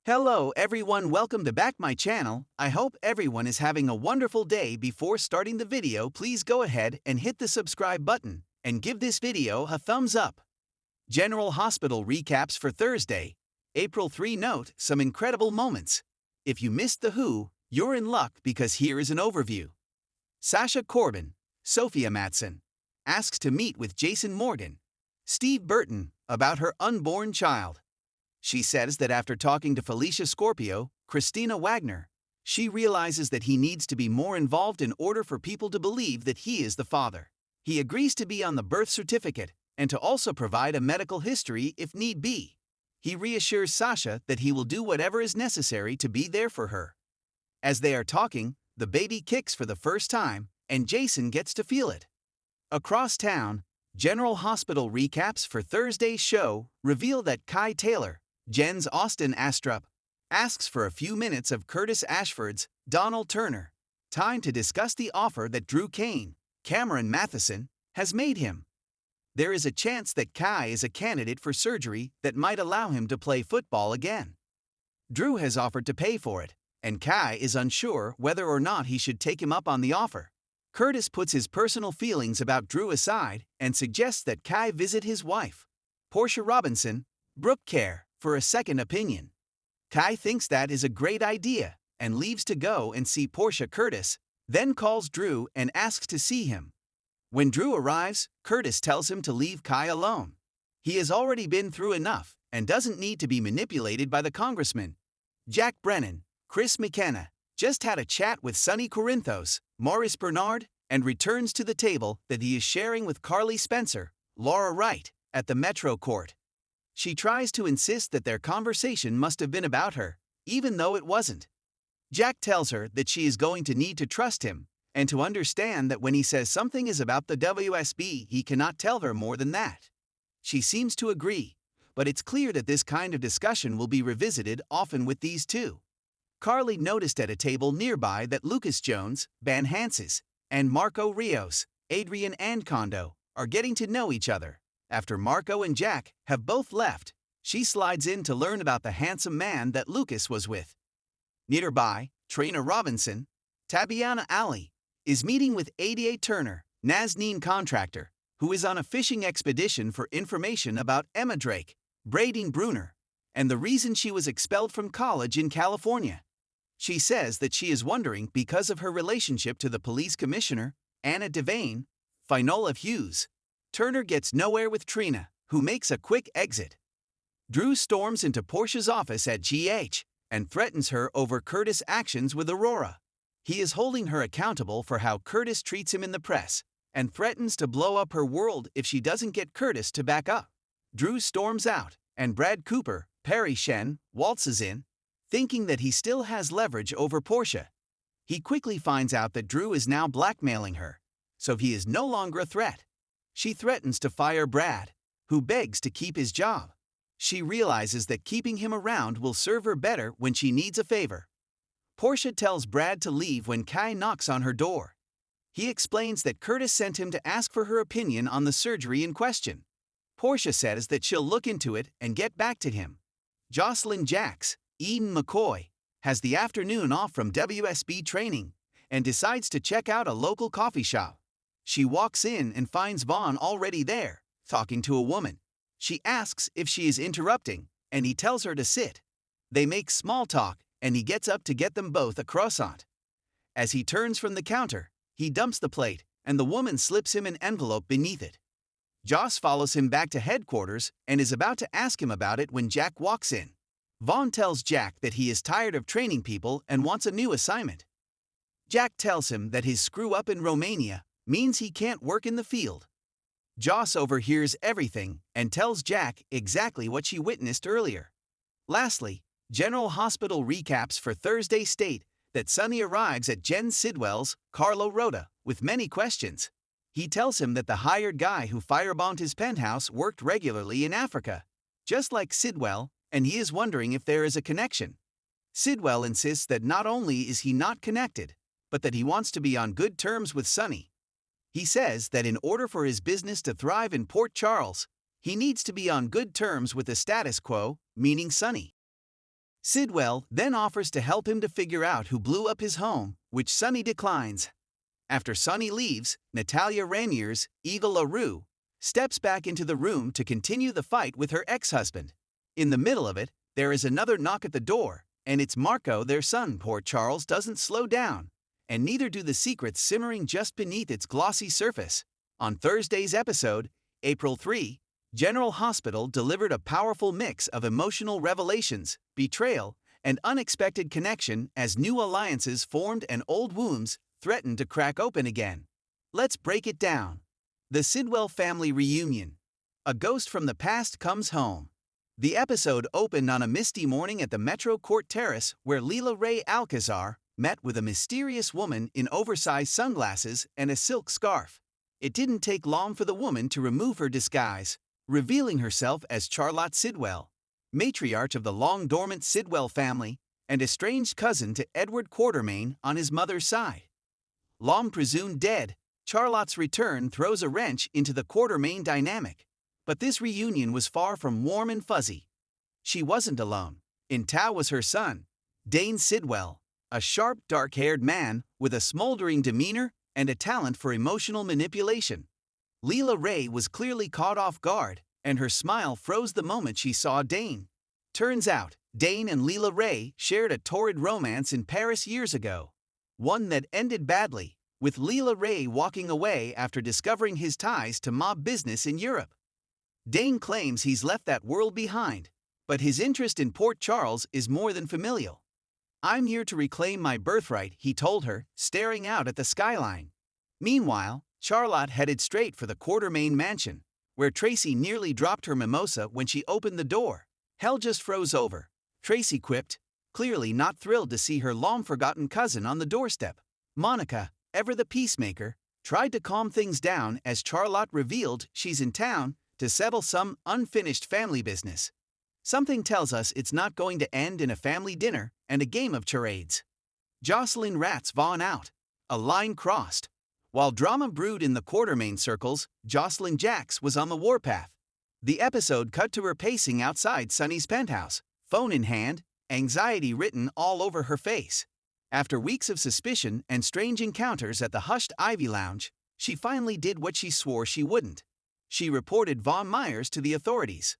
Hello everyone, welcome to back my channel. I hope everyone is having a wonderful day. Before starting the video, please go ahead and hit the subscribe button and give this video a thumbs up. General Hospital recaps for Thursday, April 3. Note some incredible moments. If you missed the who, you're in luck because here is an overview. Sasha Corbin, Sophia Matson, asks to meet with Jason Morgan, Steve Burton, about her unborn child. She says that after talking to Felicia Scorpio, Christina Wagner, she realizes that he needs to be more involved in order for people to believe that he is the father. He agrees to be on the birth certificate and to also provide a medical history if need be. He reassures Sasha that he will do whatever is necessary to be there for her. As they are talking, the baby kicks for the first time, and Jason gets to feel it. Across town, General Hospital recaps for Thursday's show reveal that Kai Taylor, Jen's Austin Astrup, asks for a few minutes of Curtis Ashford's Donald Turner time to discuss the offer that Drew Kane, Cameron Matheson, has made him. There is a chance that Kai is a candidate for surgery that might allow him to play football again. Drew has offered to pay for it, and Kai is unsure whether or not he should take him up on the offer. Curtis puts his personal feelings about Drew aside and suggests that Kai visit his wife, Portia Robinson, Brooke Care, for a second opinion. Kai thinks that is a great idea and leaves to go and see Portia. Curtis then calls Drew and asks to see him. When Drew arrives, Curtis tells him to leave Kai alone. He has already been through enough and doesn't need to be manipulated by the congressman. Jack Brennan, Chris McKenna, just had a chat with Sonny Corinthos, Maurice Bernard, and returns to the table that he is sharing with Carly Spencer, Laura Wright, at the Metro Court. She tries to insist that their conversation must have been about her, even though it wasn't. Jack tells her that she is going to need to trust him, and to understand that when he says something is about the WSB, he cannot tell her more than that. She seems to agree, but it's clear that this kind of discussion will be revisited often with these two. Carly noticed at a table nearby that Lucas Jones, Van Hanses, and Marco Rios, Adrian Ancondo, are getting to know each other. After Marco and Jack have both left, she slides in to learn about the handsome man that Lucas was with. Nearby, Trina Robinson, Tabiana Ali, is meeting with ADA Turner, Nazneen contractor, who is on a fishing expedition for information about Emma Drake, Brading Bruner, and the reason she was expelled from college in California. She says that she is wondering because of her relationship to the police commissioner, Anna Devane, Finola Hughes. Turner gets nowhere with Trina, who makes a quick exit. Drew storms into Portia's office at GH and threatens her over Curtis' actions with Aurora. He is holding her accountable for how Curtis treats him in the press and threatens to blow up her world if she doesn't get Curtis to back up. Drew storms out, and Brad Cooper, Perry Shen, waltzes in, thinking that he still has leverage over Portia. He quickly finds out that Drew is now blackmailing her, so he is no longer a threat. She threatens to fire Brad, who begs to keep his job. She realizes that keeping him around will serve her better when she needs a favor. Portia tells Brad to leave when Kai knocks on her door. He explains that Curtis sent him to ask for her opinion on the surgery in question. Portia says that she'll look into it and get back to him. Josslyn Jacks, Eden McCoy, has the afternoon off from WSB training and decides to check out a local coffee shop. She walks in and finds Vaughn already there, talking to a woman. She asks if she is interrupting, and he tells her to sit. They make small talk, and he gets up to get them both a croissant. As he turns from the counter, he dumps the plate, and the woman slips him an envelope beneath it. Joss follows him back to headquarters and is about to ask him about it when Jack walks in. Vaughn tells Jack that he is tired of training people and wants a new assignment. Jack tells him that his screw-up in Romania means he can't work in the field. Joss overhears everything and tells Jack exactly what she witnessed earlier. Lastly, General Hospital recaps for Thursday state that Sonny arrives at Jen Sidwell's Carlo Rota with many questions. He tells him that the hired guy who firebombed his penthouse worked regularly in Africa, just like Sidwell, and he is wondering if there is a connection. Sidwell insists that not only is he not connected, but that he wants to be on good terms with Sonny. He says that in order for his business to thrive in Port Charles, he needs to be on good terms with the status quo, meaning Sonny. Sidwell then offers to help him to figure out who blew up his home, which Sonny declines. After Sonny leaves, Natalia Rainier's Eagle LaRue steps back into the room to continue the fight with her ex-husband. In the middle of it, there is another knock at the door, and it's Marco, their son. Poor Charles doesn't slow down, and neither do the secrets simmering just beneath its glossy surface. On Thursday's episode, April 3, General Hospital delivered a powerful mix of emotional revelations, betrayal, and unexpected connection as new alliances formed and old wounds threatened to crack open again. Let's break it down. The Sidwell family reunion. A ghost from the past comes home. The episode opened on a misty morning at the Metro Court Terrace where Leela Ray Alcazar met with a mysterious woman in oversized sunglasses and a silk scarf. It didn't take long for the woman to remove her disguise, revealing herself as Charlotte Sidwell, matriarch of the long-dormant Sidwell family and estranged cousin to Edward Quartermain on his mother's side. Long presumed dead, Charlotte's return throws a wrench into the Quartermain dynamic. But this reunion was far from warm and fuzzy. She wasn't alone. In tow was her son, Dane Sidwell, a sharp, dark-haired man with a smoldering demeanor and a talent for emotional manipulation. Leela Ray was clearly caught off guard, and her smile froze the moment she saw Dane. Turns out, Dane and Leela Ray shared a torrid romance in Paris years ago. One that ended badly, with Leela Ray walking away after discovering his ties to mob business in Europe. Dane claims he's left that world behind, but his interest in Port Charles is more than familial. "I'm here to reclaim my birthright," he told her, staring out at the skyline. Meanwhile, Charlotte headed straight for the Quartermain mansion, where Tracy nearly dropped her mimosa when she opened the door. "Hell just froze over," Tracy quipped, clearly not thrilled to see her long-forgotten cousin on the doorstep. Monica, ever the peacemaker, tried to calm things down as Charlotte revealed she's in town to settle some unfinished family business. Something tells us it's not going to end in a family dinner and a game of charades. Josslyn rats Vaughn out. A line crossed. While drama brewed in the Quartermain circles, Josslyn Jax was on the warpath. The episode cut to her pacing outside Sonny's penthouse, phone in hand, anxiety written all over her face. After weeks of suspicion and strange encounters at the hushed Ivy Lounge, she finally did what she swore she wouldn't. She reported Vaughn Myers to the authorities.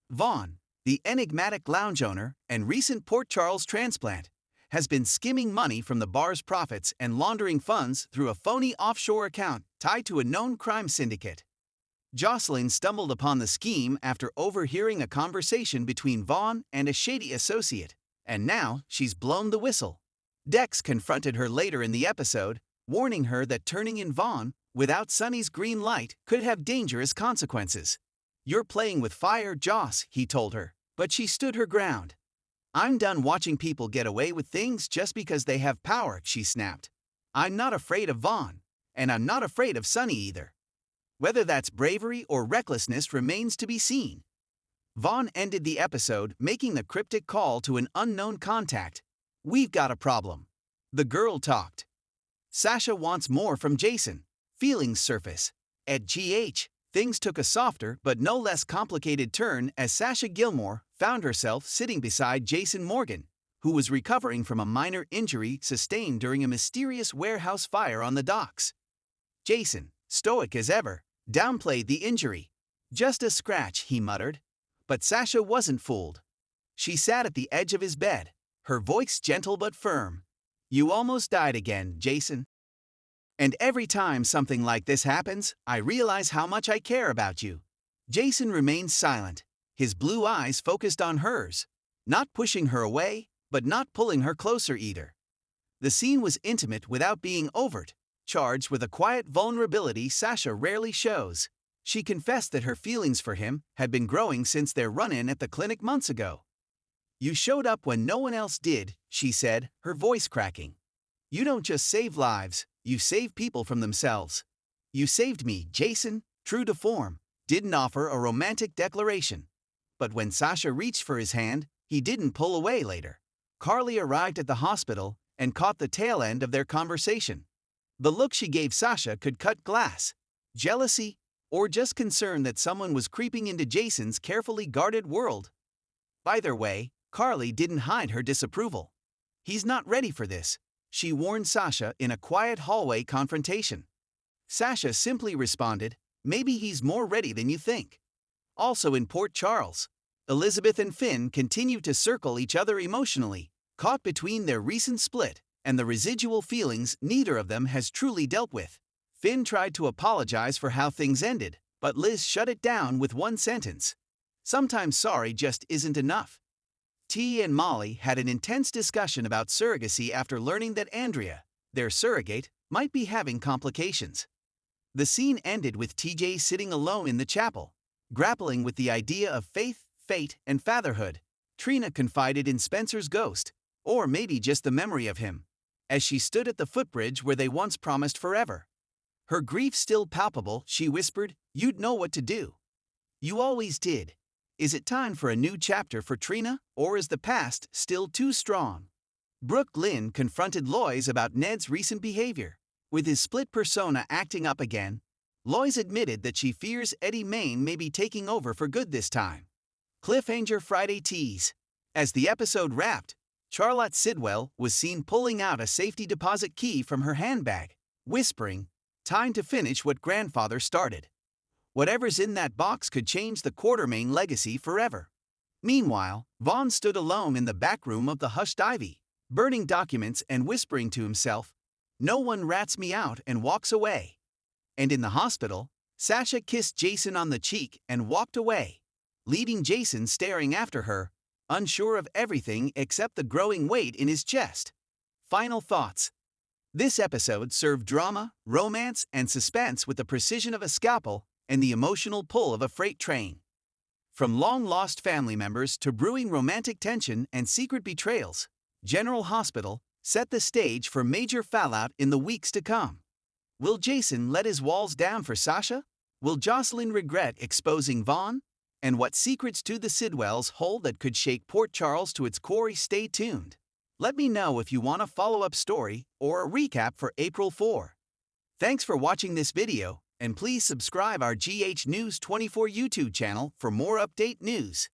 Vaughn, the enigmatic lounge owner and recent Port Charles transplant, has been skimming money from the bar's profits and laundering funds through a phony offshore account tied to a known crime syndicate. Josslyn stumbled upon the scheme after overhearing a conversation between Vaughn and a shady associate, and now she's blown the whistle. Dex confronted her later in the episode, warning her that turning in Vaughn without Sonny's green light could have dangerous consequences. "You're playing with fire, Joss," he told her, but she stood her ground. "I'm done watching people get away with things just because they have power," she snapped. "I'm not afraid of Vaughn, and I'm not afraid of Sonny either." Whether that's bravery or recklessness remains to be seen. Vaughn ended the episode making the cryptic call to an unknown contact. "We've got a problem." The girl talked. Sasha wants more from Jason. Feelings surface. At GH, things took a softer but no less complicated turn as Sasha Gilmore found herself sitting beside Jason Morgan, who was recovering from a minor injury sustained during a mysterious warehouse fire on the docks. Jason, stoic as ever, downplayed the injury. "Just a scratch," he muttered. But Sasha wasn't fooled. She sat at the edge of his bed, her voice gentle but firm. "You almost died again, Jason. And every time something like this happens, I realize how much I care about you." Jason remained silent, his blue eyes focused on hers, not pushing her away, but not pulling her closer either. The scene was intimate without being overt, charged with a quiet vulnerability Sasha rarely shows. She confessed that her feelings for him had been growing since their run-in at the clinic months ago. "You showed up when no one else did," she said, her voice cracking. "You don't just save lives, you save people from themselves. You saved me." Jason, true to form, didn't offer a romantic declaration. But when Sasha reached for his hand, he didn't pull away later. Carly arrived at the hospital and caught the tail end of their conversation. The look she gave Sasha could cut glass. Jealousy, or just concern that someone was creeping into Jason's carefully guarded world. Either way, Carly didn't hide her disapproval. "He's not ready for this," she warned Sasha in a quiet hallway confrontation. Sasha simply responded, "Maybe he's more ready than you think." Also in Port Charles, Elizabeth and Finn continue to circle each other emotionally, caught between their recent split and the residual feelings neither of them has truly dealt with. Finn tried to apologize for how things ended, but Liz shut it down with one sentence: "Sometimes sorry just isn't enough." T and Molly had an intense discussion about surrogacy after learning that Andrea, their surrogate, might be having complications. The scene ended with TJ sitting alone in the chapel, grappling with the idea of faith, fate, and fatherhood. Trina confided in Spencer's ghost, or maybe just the memory of him, as she stood at the footbridge where they once promised forever. Her grief still palpable, she whispered, "You'd know what to do. You always did." Is it time for a new chapter for Trina, or is the past still too strong? Brooke Lynn confronted Lois about Ned's recent behavior. With his split persona acting up again, Lois admitted that she fears Eddie Main may be taking over for good this time. Cliffhanger Friday tease. As the episode wrapped, Charlotte Sidwell was seen pulling out a safety deposit key from her handbag, whispering, "Time to finish what grandfather started." Whatever's in that box could change the Quartermain legacy forever. Meanwhile, Vaughn stood alone in the back room of the hushed Ivy, burning documents and whispering to himself, "No one rats me out," and walks away. And in the hospital, Sasha kissed Jason on the cheek and walked away, leaving Jason staring after her, unsure of everything except the growing weight in his chest. Final thoughts. This episode served drama, romance, and suspense with the precision of a scalpel and the emotional pull of a freight train. From long-lost family members to brewing romantic tension and secret betrayals, General Hospital set the stage for major fallout in the weeks to come. Will Jason let his walls down for Sasha? Will Josslyn regret exposing Vaughn? And what secrets do the Sidwells hold that could shake Port Charles to its core? Stay tuned. Let me know if you want a follow-up story or a recap for April 4. Thanks for watching this video, and please subscribe our GH News 24 YouTube channel for more update news.